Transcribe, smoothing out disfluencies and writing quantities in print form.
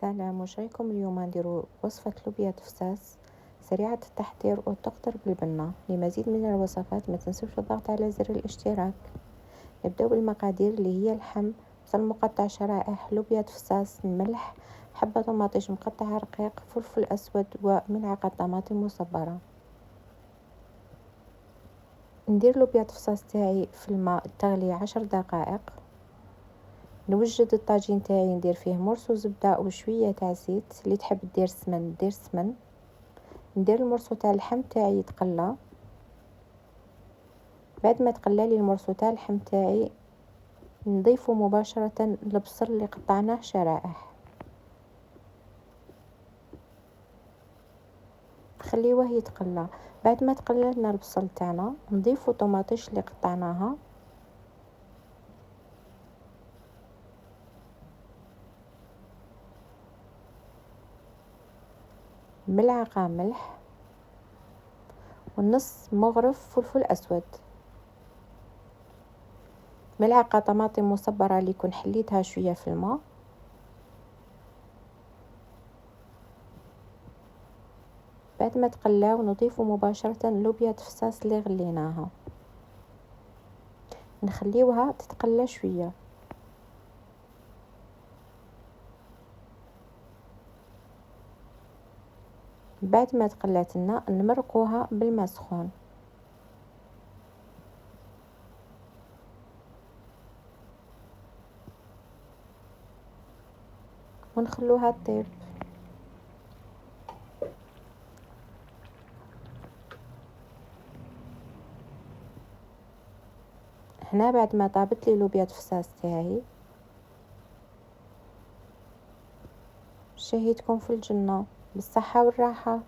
سلام، واش رايكم اليوم نديرو وصفة لوبيا تفساس سريعة التحضير وتقدر بالبنة. لمزيد من الوصفات ما تنسوش الضغط على زر الاشتراك. نبداو بالمقادير اللي هي اللحم، بصل مقطع شرائح، لوبيا تفساس، الملح، حبة طماطيش مقطعة رقيق، فلفل اسود، وملعقة طماطم مصبرة. ندير لوبيا تفساس تاعي في الماء تغلي 10 دقائق. نوجد الطاجين تاعي، ندير فيه مرسو زبده وشويه تاع زيت، اللي تحب دير سمن دير سمن. ندير المرسو تاع اللحم تاعي يتقلى. بعد ما تقلى لي المرسو تاع اللحم تاعي نضيفه مباشره البصل اللي قطعناه شرائح، نخليوه يتقلى. بعد ما تقلى لنا البصل تاعنا نضيفو طماطيش اللي قطعناها، ملعقه ملح، ونص مغرف فلفل اسود، ملعقه طماطم مصبره اللي كون حليتها شويه في الماء. بعد ما تقلاو نضيف مباشرة لوبيا تفساس اللي غليناها، نخليوها تتقلى شوية. بعد ما تقلات لنا نمرقوها بالماء سخون ونخلوها تطيب. هنا بعد ما طابت لي لوبيا تفساس تاعي، شهيتكم في الجنة، بالصحة والراحة.